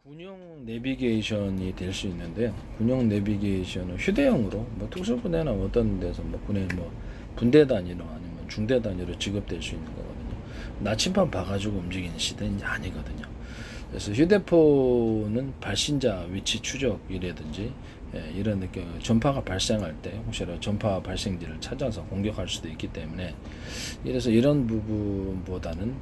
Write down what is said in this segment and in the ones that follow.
군용 내비게이션이 될 수 있는데요. 군용 내비게이션은 휴대용으로 뭐 특수부대나 어떤 데서 뭐 군의 뭐 분대 단위로 아니면 중대 단위로 지급될 수 있는 거거든요. 나침반 봐가지고 움직이는 시대는 이제 아니거든요. 그래서 휴대폰은 발신자 위치 추적이라든지 이런 전파가 발생할 때 혹시라도 전파 발생지를 찾아서 공격할 수도 있기 때문에 이래서 이런 부분보다는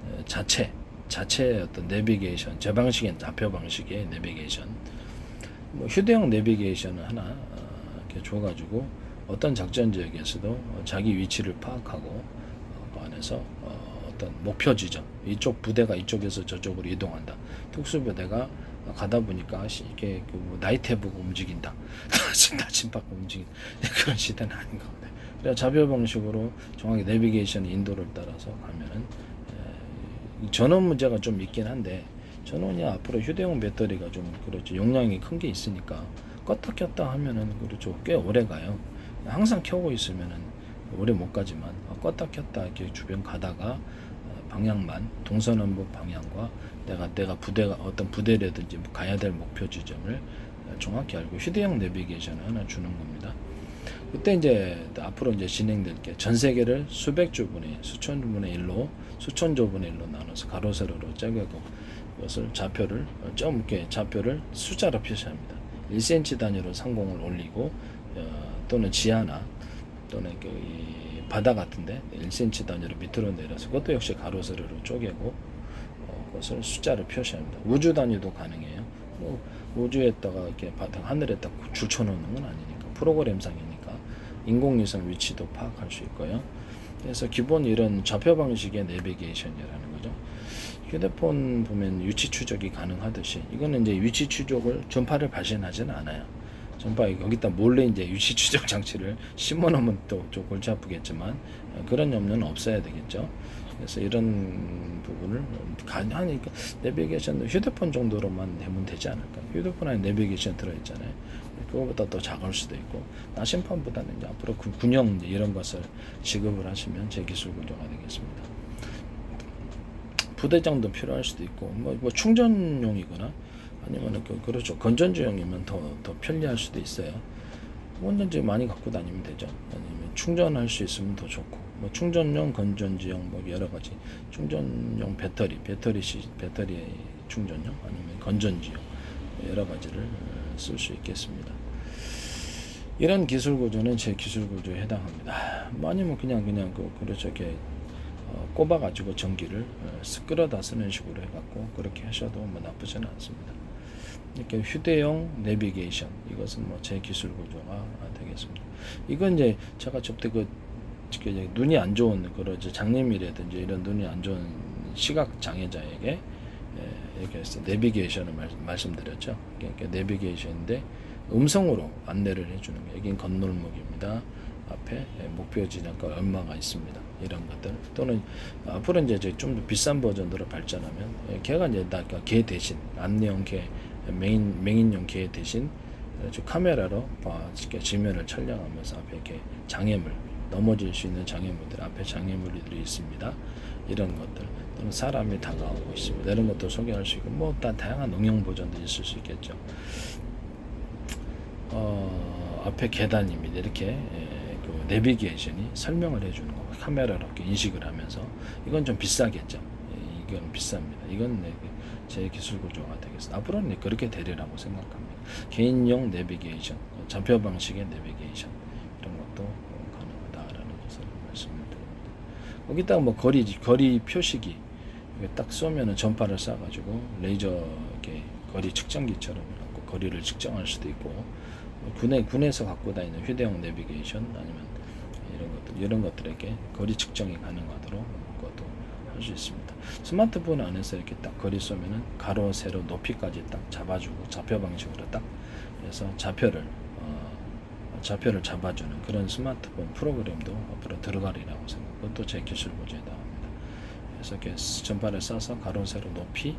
자체의 어떤 내비게이션, 제 방식엔 좌표 방식의 내비게이션, 뭐 휴대용 내비게이션을 하나 이렇게 줘가지고 어떤 작전 지역에서도 자기 위치를 파악하고 그 안에서 어떤 목표 지점, 이쪽 부대가 이쪽에서 저쪽으로 이동한다. 특수부대가 가다 보니까 이게 뭐 나이트 보고 움직인다. 나침반 움직인다. 그런 시대는 아닌 겁니다. 그래서 좌표 방식으로 정확히 내비게이션 인도를 따라서 가면은 전원 문제가 좀 있긴 한데, 전원이 앞으로 휴대용 배터리가 좀 그렇죠, 용량이 큰 게 있으니까 껐다 켰다 하면은 그렇죠, 꽤 오래 가요. 항상 켜고 있으면은 오래 못 가지만 껐다 켰다 이렇게 주변 가다가 방향만 동서남북 방향과 내가 부대가 어떤 부대라든지 가야 될 목표 지점을 정확히 알고 휴대용 내비게이션을 하나 주는 겁니다. 그때 이제 앞으로 이제 진행될 게 전 세계를 수백조 분의 수천분의 1로 수천조 분의 1로 나눠서 가로 세로로 쪼개고 그것을 좌표를 좀 이렇게 좌표를 숫자로 표시합니다. 1cm 단위로 상공을 올리고 또는 지하나 또는 이 바다 같은데 1cm 단위로 밑으로 내려서 그것도 역시 가로 세로로 쪼개고 그것을 숫자로 표시합니다. 우주 단위도 가능해요. 뭐 우주에다가 이렇게 하늘에다 줄쳐놓는 건 아니니까 프로그램상이니까 인공위성 위치도 파악할 수 있고요. 그래서 기본 이런 좌표 방식의 내비게이션이라는 거죠. 휴대폰 보면 위치 추적이 가능하듯이 이거는 이제 위치 추적을 전파를 발신하지는 않아요. 전파 여기다 몰래 이제 위치 추적 장치를 심어놓으면 또 좀 골치 아프겠지만 그런 염려는 없어야 되겠죠. 그래서 이런 부분을 가능하니까 내비게이션 휴대폰 정도로만 되면 되지 않을까. 휴대폰 안에 내비게이션 들어있잖아요. 그거보다 더 작을 수도 있고 나침반보다는 이제 앞으로 군용 이런 것을 지급을 하시면 제 기술 구조가 되겠습니다. 부대장도 필요할 수도 있고 뭐 충전용이거나 아니면 그렇죠, 건전지용이면 더 편리할 수도 있어요. 건전지 많이 갖고 다니면 되죠. 아니면 충전할 수 있으면 더 좋고 뭐 충전용, 건전지용 뭐 여러 가지 충전용 배터리 충전용 아니면 건전지용 여러 가지를 쓸 수 있겠습니다. 이런 기술 구조는 제 기술 구조에 해당합니다. 아니면 그냥 그렇죠, 이렇게 꼽아가지고 전기를 끌어다 쓰는 식으로 해갖고 그렇게 하셔도 뭐 나쁘지는 않습니다. 이렇게 휴대용 내비게이션, 이것은 뭐 제 기술 구조가 되겠습니다. 이건 이제 제가 저때 눈이 안 좋은 그러죠, 장님이라든지 이런 눈이 안 좋은 시각 장애자에게 이렇게 해서 내비게이션을 말씀드렸죠. 그러니까 내비게이션인데 음성으로 안내를 해주는 거예요. 여긴 건널목입니다. 앞에 목표 지점과 얼마가 있습니다. 이런 것들 또는 앞으로 이제 좀 더 비싼 버전으로 발전하면 걔가 이제 개 대신 안내용 개 맹인용 개 대신 카메라로 지면을 촬영하면서 앞에 이렇게 장애물 넘어질 수 있는 장애물들 앞에 장애물들이 있습니다. 이런 것들 또는 사람이 다가오고 있습니다. 이런 것도 소개할 수 있고 뭐 다양한 응용 버전도 있을 수 있겠죠. 앞에 계단입니다. 이렇게 그 내비게이션이 설명을 해주는 거 카메라로 이렇게 인식을 하면서 이건 좀 비싸겠죠. 이건 비쌉니다. 이건 제 기술 구조가 되겠습니다. 앞으로는 그렇게 되리라고 생각합니다. 개인용 내비게이션, 좌표 방식의 내비게이션 이런 것도 가능하다라는 것을 말씀을 드립니다. 거기다가 뭐 거리 표시기 딱 쏘면은 전파를 쏴가지고 레이저 이렇게 거리 측정기처럼 거리를 측정할 수도 있고 군에서 갖고 다니는 휴대용 내비게이션 아니면 이런 것들에게 거리 측정이 가능하도록 그것도 할 수 있습니다. 스마트폰 안에서 이렇게 딱 거리 쏘면은 가로 세로 높이까지 딱 잡아주고 좌표 방식으로 딱 해서 좌표를 잡아주는 그런 스마트폰 프로그램도 앞으로 들어가리라고 생각. 그것도 제 기술 구조에 나옵니다. 그래서 이렇게 전파를 쏴서 가로 세로 높이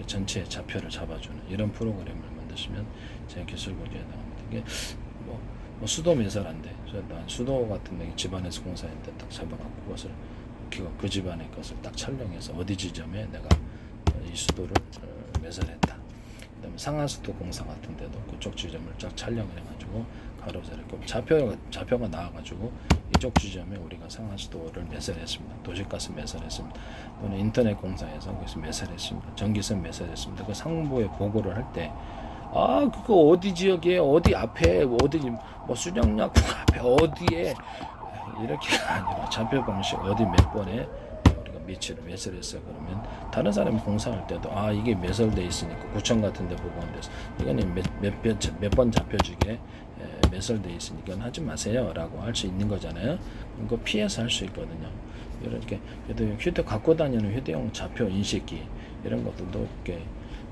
전체 좌표를 잡아주는 이런 프로그램을 만드시면 제 기술 구조에 나옵니다. 이게 뭐 수도 매설한데 수도 같은 데 집안에서 공사했는데 딱 잡아갖고 그것을 그 집안의 것을 딱 촬영해서 어디 지점에 내가 이 수도를 매설했다. 상하수도 공사 같은 데도 그쪽 지점을 쫙 촬영을 해가지고 가로 세로 좌표가 나와가지고 이쪽 지점에 우리가 상하수도를 매설했습니다. 도시가스 매설했습니다. 또는 인터넷 공사에서 거기서 매설했습니다. 전기선 매설했습니다. 그 상부에 보고를 할 때 그거 어디 지역에 어디 앞에 어디 뭐 수정약국 앞에 어디에 이렇게가 아니라 좌표 방식 어디 몇 번에 우리가 위치를 매설했어요. 그러면 다른 사람이 공사할 때도 이게 매설돼 있으니까 구청 같은 데 보고한데서 이거는 몇 번 잡혀주게 매설돼 있으니까 하지 마세요 라고 할 수 있는 거잖아요. 그거 피해서 할 수 있거든요. 이렇게 그래도 갖고 다니는 휴대용 좌표 인식기 이런 것들도 이렇게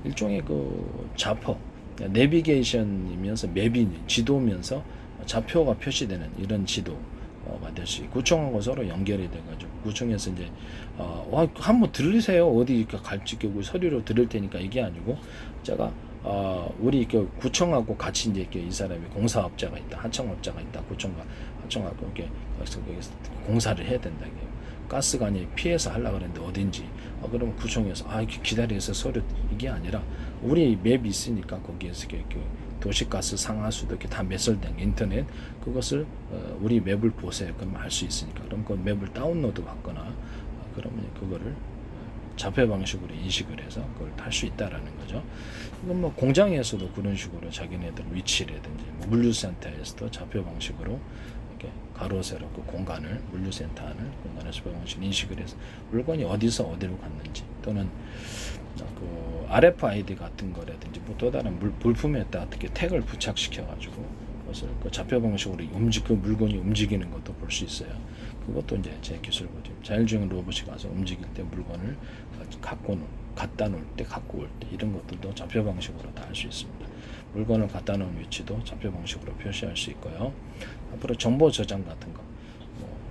일종의 그 좌표 내비게이션이면서 맵이 지도면서 좌표가 표시되는 이런 지도가 될 수 있고 구청하고 서로 연결이 돼가지고 구청에서 이제 한번 들으세요 어디 갈지 서류로 들을 테니까 이게 아니고 제가 우리 그 구청하고 같이 이제 이 사람이 공사업자가 있다 하청업자가 있다 구청과 하청하고 이렇게 거기서 공사를 해야 된다 이게 가스관이 피해서 하려고 그랬는데 어딘지 그러면 구청에서 이렇게 기다려서 서류 이게 아니라 우리 맵이 있으니까 거기에서 이렇게 도시가스 상하수도 이렇게 다 매설된 인터넷 그것을 우리 맵을 보세요. 그럼 알 수 있으니까 그럼 그 맵을 다운로드 받거나 그러면 그거를 좌표 방식으로 인식을 해서 그걸 할 수 있다라는 거죠. 이건 뭐 공장에서도 그런 식으로 자기네들 위치라든지 뭐 물류센터에서도 좌표 방식으로 이렇게 가로 세로 그 공간을 물류센터 안을 공간을 좌표 방식으로 인식을 해서 물건이 어디서 어디로 갔는지 또는 그 RFID 같은 거라든지 뭐 또 다른 물품에다 어떻게 태그를 부착시켜 가지고 그것을 그 좌표 방식으로 그 물건이 움직이는 것도 볼 수 있어요. 그것도 이제 제 기술거죠. 자율주행 로봇이 가서 움직일 때 물건을 갖다 놓을 때 갖고 올 때 이런 것들도 좌표 방식으로 다 할 수 있습니다. 물건을 갖다 놓은 위치도 좌표 방식으로 표시할 수 있고요. 앞으로 정보 저장 같은 거,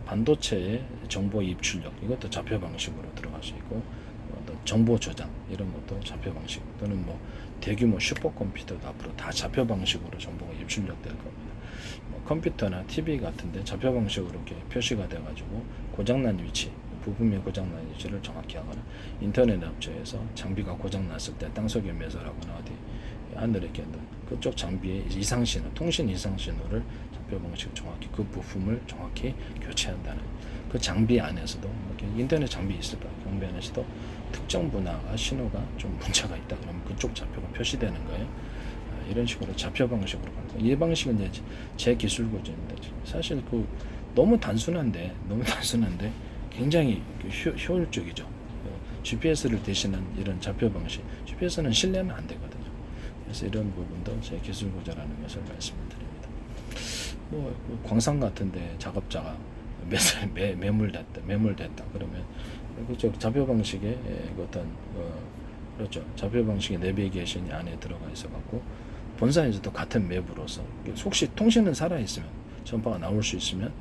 반도체의 정보 입출력 이것도 좌표 방식으로 들어갈 수 있고 정보 저장 이런 것도 좌표 방식 또는 뭐 대규모 슈퍼컴퓨터도 앞으로 다 좌표 방식으로 정보가 입출력 될 겁니다. 컴퓨터나 TV 같은데 좌표 방식으로 이렇게 표시가 돼가지고 고장난 위치, 부품이 고장난 위치를 정확히 하거나 인터넷 업체에서 장비가 고장났을 때 땅속에 매설하거나 어디 하늘에 이렇게 그쪽 장비의 이상 신호, 통신 이상 신호를 좌표 방식 정확히 그 부품을 정확히 교체한다는 그 장비 안에서도 이렇게 인터넷 장비 있을 거예요. 장비 안에서도 특정 분야가 신호가 좀 문제가 있다 그러면 그쪽 좌표가 표시되는 거예요. 이런 식으로 좌표 방식으로 가는 거예요. 이 방식은 이제 제 기술 구조입니다. 사실 너무 단순한데 굉장히 효율적이죠. GPS를 대신한 이런 좌표 방식. GPS는 신뢰는 안 되거든요. 그래서 이런 부분도 제 기술 구조라는 것을 말씀드립니다. 뭐 광산 같은데 작업자가 매몰됐다 그러면 그쪽 좌표 방식의 어떤 그렇죠. 좌표 방식의 내비게이션이 안에 들어가 있어 갖고 본사에서도 같은 맵으로서 혹시 통신은 살아 있으면 전파가 나올 수 있으면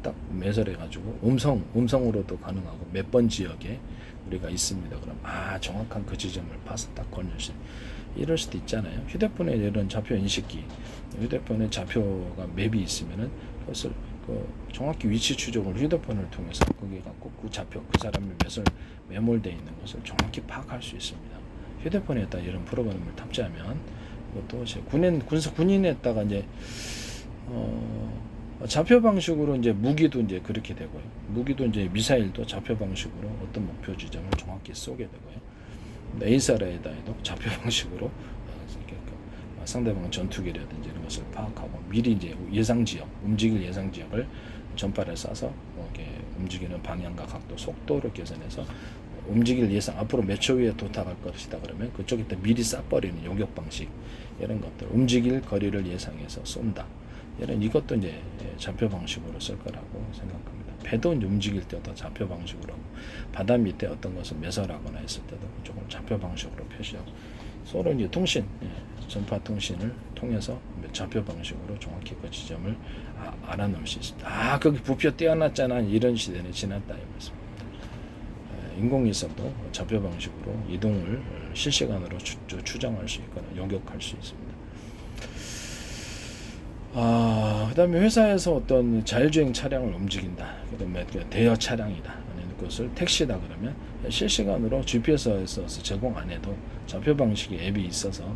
딱 매설해 가지고 음성으로도 가능하고 몇 번 지역에 우리가 있습니다. 그럼 정확한 그 지점을 파서 딱 걸릴 수 이럴 수도 있잖아요. 휴대폰에 이런 좌표 인식기, 휴대폰에 좌표가 맵이 있으면은 그것을 정확히 위치 추적을 휴대폰을 통해서 거기에 갖고 그 좌표 그 사람의 매몰되어 있는 것을 정확히 파악할 수 있습니다. 휴대폰에다 이런 프로그램을 탑재하면 이것도 제 군인에다가 이제 좌표 방식으로 이제 무기도 이제 그렇게 되고요. 무기도 이제 미사일도 좌표 방식으로 어떤 목표 지점을 정확히 쏘게 되고요. 에이사라에다도 좌표 방식으로 상대방 전투기라든지 이런 것을 파악하고 미리 이제 움직일 예상 지역을 전파를 쏴서 이렇게 움직이는 방향과 각도, 속도를 계산해서 움직일 예상 앞으로 몇 초 후에 도착할 것이다 그러면 그쪽에다 미리 쏴버리는 요격 방식 이런 것들 움직일 거리를 예상해서 쏜다. 이것도 이제 좌표 방식으로 쓸 거라고 생각합니다. 배도 이제 움직일 때도 좌표 방식으로 하고 바다 밑에 어떤 것을 매설하거나 했을 때도 조금 좌표 방식으로 표시하고 서로 이제 전파 통신을 통해서 좌표 방식으로 정확히 그 지점을 알아놓을 수 있습니다. 거기 부표 떼어놨잖아 이런 시대는 지났다 이 말씀입니다. 인공위성도 좌표 방식으로 이동을 실시간으로 추정할 수 있거나 요격할 수 있습니다. 그다음에 회사에서 어떤 자율주행 차량을 움직인다. 그다음에 대여 차량이다. 아니면 그것을 택시다 그러면 실시간으로 GPS에서 제공 안 해도 좌표 방식의 앱이 있어서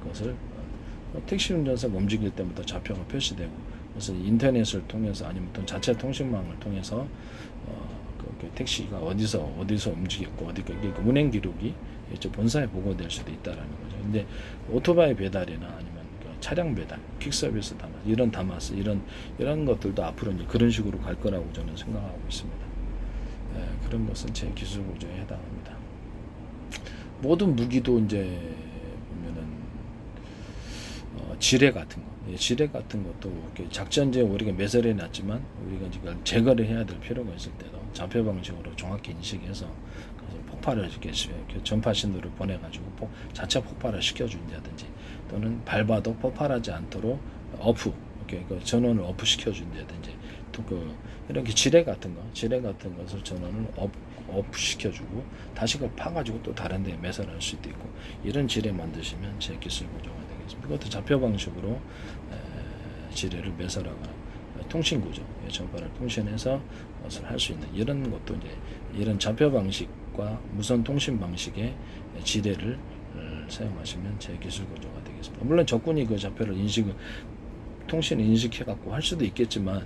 그것을 택시 운전사가 움직일 때부터 좌표가 표시되고, 그래서 인터넷을 통해서 아니면 또 자체 통신망을 통해서 그 택시가 어디서 움직였고 어디가 운행 기록이 이제 본사에 보고될 수도 있다라는 거죠. 근데 오토바이 배달이나 아니면 그 차량 배달, 퀵 서비스 다마스, 이런 다마스 이런 것들도 앞으로 이제 그런 식으로 갈 거라고 저는 생각하고 있습니다. 그런 것은 제 기술 구조에 해당합니다. 모든 무기도 이제 보면은 지뢰 같은 거, 지뢰 같은 것도 이렇게 작전지에 우리가 매설해 놨지만 우리가 이제 제거를 해야 될 필요가 있을 때도 좌표 방식으로 정확히 인식해서 그래서 폭발을 이렇게 전파 신호를 보내가지고 자체 폭발을 시켜준다든지, 또는 밟아도 폭발하지 않도록 어프, 이렇게 그 전원을 어프 시켜준다든지, 또 이렇게 지뢰 같은 것을 전원을 어프 시켜주고 다시 그걸 파가지고 또 다른 데에 매설할 수도 있고, 이런 지뢰 만드시면 제 기술 구조가 되겠습니다. 이것도 좌표 방식으로 지뢰를 매설하거나 통신 구조, 전파를 통신해서 것을 할 수 있는 이런 것도 이제 이런 좌표 방식과 무선 통신 방식의 지뢰를 사용하시면 제 기술 구조가 되겠습니다. 물론 적군이 그 좌표를 통신을 인식해 갖고 할 수도 있겠지만,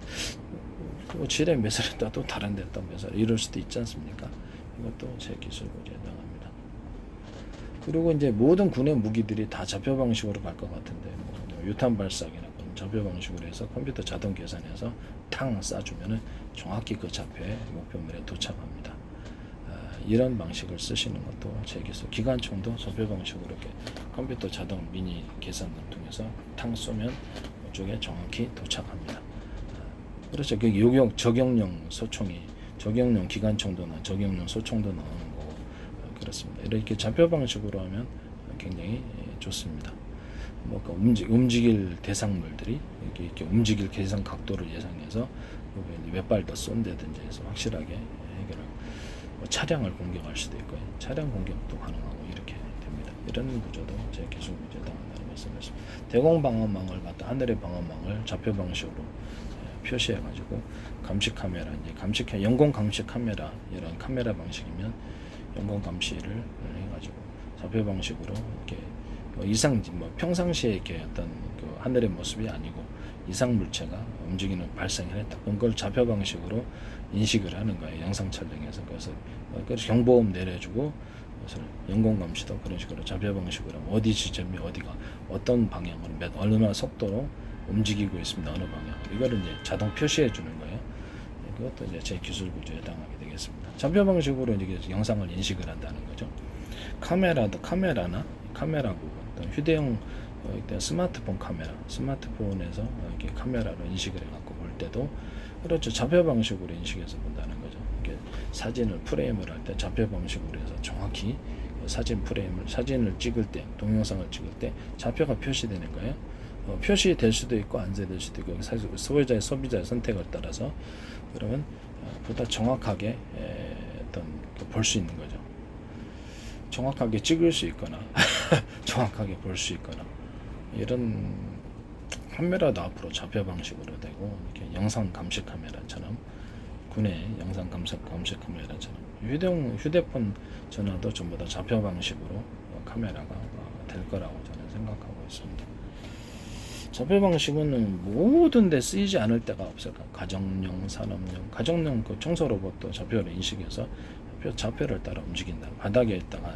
또 지뢰 매설했다 또 다른 데다 매설 이럴 수도 있지 않습니까? 이것도 제 기술 구조에 해당합니다. 그리고 이제 모든 군의 무기들이 다 좌표 방식으로 갈 것 같은데, 뭐 유탄 발사기나 좌표 방식으로 해서 컴퓨터 자동 계산해서 탕 쏴주면은 정확히 그 좌표에 목표물에 도착합니다. 이런 방식을 쓰시는 것도 제 기술. 기관총도 좌표 방식으로 이렇게 컴퓨터 자동 미니 계산을 통해서 탕 쏘면 그쪽에 정확히 도착합니다. 그렇죠. 그 요격 저격용 소총이 저격용 기관총도나 저격용 소총도 나오는 거고 그렇습니다. 이렇게 좌표 방식으로 하면 굉장히 좋습니다. 뭐 움직일 대상물들이 이렇게 움직일 계산 각도를 예상해서 몇 발 더 쏜다든지 해서 확실하게 해결하고, 뭐 차량을 공격할 수도 있고요. 차량 공격도 가능하고 이렇게 됩니다. 이런 구조도 제 기술 구조에 해당한다는 말씀이었습니다. 대공 방어망을 갖다 하늘의 방어망을 좌표 방식으로 표시해가지고 감시 카메라, 이제 연공 감시 카메라, 이런 카메라 방식이면 연공 감시를 해가지고 좌표 방식으로 이렇게 평상시에 이렇게 어떤 그 하늘의 모습이 아니고 이상 물체가 움직이는 발생을 했다. 그걸 좌표 방식으로 인식을 하는 거예요. 영상 촬영해서. 그래서 경보음 내려주고, 그래서 연공 감시도 그런 식으로 좌표 방식으로 어디 지점이 어디가 어떤 방향으로 얼마나 속도로 움직이고 있습니다. 어느 방향으로 이거를 이제 자동 표시해 주는 거예요. 그것도 이제 제 기술 구조에 해당하게 되겠습니다. 좌표 방식으로 이제 영상을 인식을 한다는 거죠. 카메라고 휴대용 스마트폰 스마트폰에서 이렇게 카메라로 인식을 해갖고 볼 때도 그렇죠. 좌표 방식으로 인식해서 본다는 거죠. 이렇게 사진을 프레임을 할 때 좌표 방식으로 해서 정확히 사진을 찍을 때, 동영상을 찍을 때 좌표가 표시되는 거예요. 표시될 수도 있고 안 될 수도 있고, 소비자의 선택을 따라서 그러면 보다 정확하게 볼 수 있는 거죠. 정확하게 찍을 수 있거나 정확하게 볼 수 있거나, 이런 카메라도 앞으로 좌표 방식으로 되고, 이렇게 영상 감시 카메라처럼, 군의 영상 감시 카메라처럼 휴대폰 전화도 전부 다 좌표 방식으로 카메라가 될 거라고 저는 생각하고 있습니다. 좌표 방식은 모든 데 쓰이지 않을 때가 없어요. 가정용, 산업용, 가정용 그 청소 로봇도 좌표를 인식해서 좌표를 따라 움직인다. 바닥에 있다가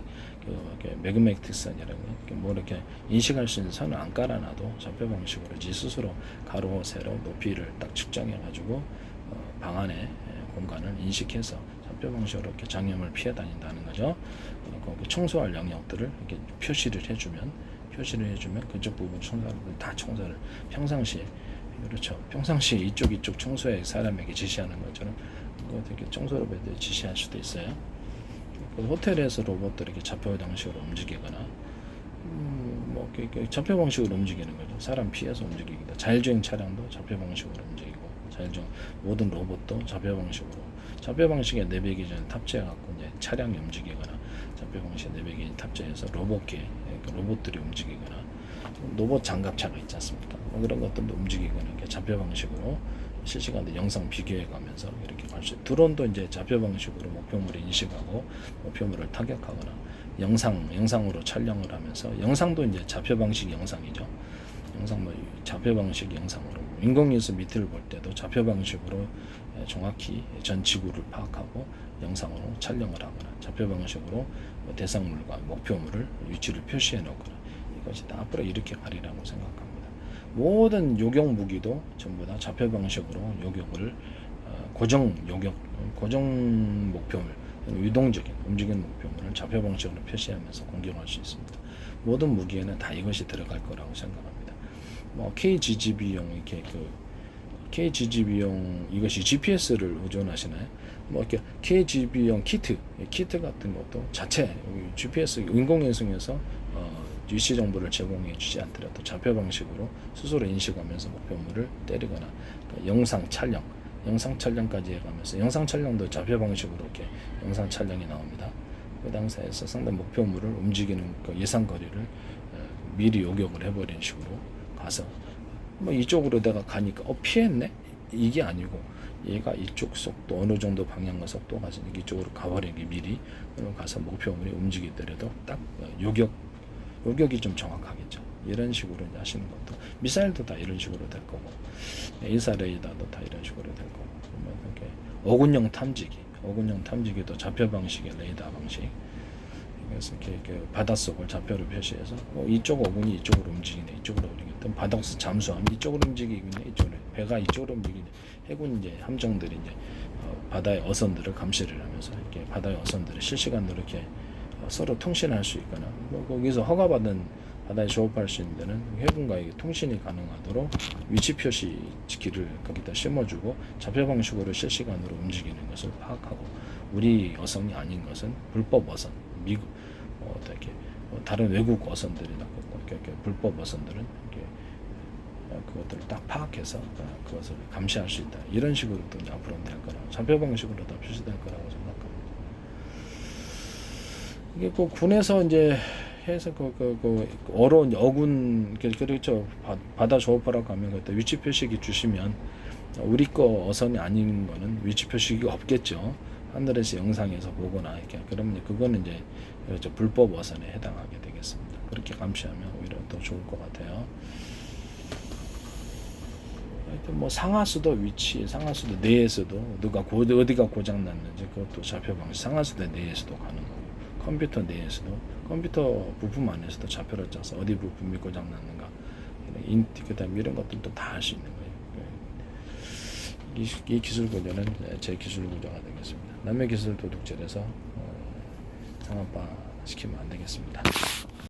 매그매틱 선이라고 뭐 이렇게 인식할 수 있는 선을 안 깔아놔도 좌표 방식으로 지 스스로 가로, 세로, 높이를 딱 측정해가지고 방 안에 공간을 인식해서 좌표 방식으로 이렇게 장애물을 피해 다닌다는 거죠. 그리고 청소할 영역들을 이렇게 표시를 해주면 그쪽 부분 다 청소를 평상시에, 그렇죠. 평상시에 이쪽 청소에 사람에게 지시하는 것처럼 이렇게 청소 로봇에 지시할 수도 있어요. 호텔에서 로봇들이 이렇게 좌표 방식으로 움직이거나, 뭐 좌표 방식으로 움직이는 거죠. 사람 피해서 움직이기도. 자율주행 차량도 좌표 방식으로 움직이고, 모든 로봇도 좌표 방식의 내비게이션 탑재해갖고 이제 차량이 움직이거나, 좌표 방식의 내비게이션 탑재해서 로봇들이 움직이거나, 로봇 장갑차가 있지 않습니까? 뭐 그런 것들도 움직이거나, 이렇게 좌표 방식으로 실시간으로 영상 비교해가면서 이렇게 갈 수 있어요. 드론도 이제 좌표 방식으로 목표물을 인식하고 목표물을 타격하거나 영상으로 촬영을 하면서 영상도 이제 좌표 방식 영상이죠. 영상 뭐 좌표 방식 영상으로 인공위성 밑을 볼 때도 좌표 방식으로 정확히 전 지구를 파악하고 영상으로 촬영을 하거나 좌표 방식으로 대상물과 목표물을 위치를 표시해 놓거나 이것이 다 앞으로 이렇게 가리라고 생각합니다. 모든 요격 무기도 전부 다 좌표 방식으로 요격을 고정 목표물, 유동적인 움직이는 목표물을 좌표 방식으로 표시하면서 공격할 수 있습니다. 모든 무기에는 다 이것이 들어갈 거라고 생각합니다. 뭐 KGGB용 이렇게 KGGB용 이것이 GPS를 의존하시나요? 뭐 이렇게 KGB용 키트 같은 것도 자체 GPS 인공위성에서 위치 정보를 제공해 주지 않더라도 좌표 방식으로 스스로 인식하면서 목표물을 때리거나 그러니까 영상 촬영까지 해가면서 영상 촬영도 좌표 방식으로 이렇게 영상 촬영이 나옵니다. 그 당사에서 상당 목표물을 움직이는 그 예상 거리를 미리 요격을 해버린 식으로 가서 뭐 이쪽으로 내가 가니까 피했네? 이게 아니고 얘가 이쪽 속도 어느 정도 방향과 속도 가지니까 이쪽으로 가버리기 미리 가서 목표물이 움직이더라도 딱 요격이 좀 정확하겠죠. 이런 식으로 이제 하시는 것도 미사일도 다 이런 식으로 될 거고 인사 레이더도 다 이런 식으로 될 거고 이렇게 어군용 탐지기도 좌표 방식의 레이더 방식. 그래서 이렇게 바닷속을 좌표로 표시해서 이쪽 어군이 이쪽으로 움직이네, 이쪽으로 움직이네. 바닷속 잠수함 이쪽으로 움직이네, 이쪽으로 배가 이쪽으로 움직이네. 해군 이제 함정들이 이제 바다의 어선들을 감시를 하면서 이렇게 바다의 어선들을 실시간으로 이렇게 서로 통신할 수 있거나 거기서 허가받은 바다에 조업할 수 있는 데는 해군과의 통신이 가능하도록 위치 표시키를 거기다 심어주고 좌표 방식으로 실시간으로 움직이는 것을 파악하고 우리 어선이 아닌 것은 불법 어선 미국 어떻게 다른 외국 어선들이나 이렇게 불법 어선들은 이렇게 그것들을 딱 파악해서 그것을 감시할 수 있다. 이런 식으로 또 앞으로는 될 거라고 좌표 방식으로 다 표시될 거라고 생각합니다. 이게 그 군에서 이제 해서 어군 그렇죠. 바다 조업하러 가면 그때 위치 표시기 주시면 우리 거 어선이 아닌 거는 위치 표시기가 없겠죠. 하늘에서 영상에서 보거나 이렇게 그러면 그거는 이제 그렇죠. 불법 어선에 해당하게 되겠습니다. 그렇게 감시하면 오히려 더 좋을 것 같아요. 하여튼 뭐 상하수도 내에서도 어디가 고장 났는지 그것도 좌표 방식 상하수도 내에서도 가능하고 컴퓨터 내에서도 컴퓨터 부품 안에서도 좌표를 짜서 어디 부품이 고장 났는가 그다음 이런 것들도 다 할 수 있는 거예요. 이 기술 구조는 제 기술 구조가 되겠습니다. 남의 기술 도둑질해서 상업화 시키면 안 되겠습니다.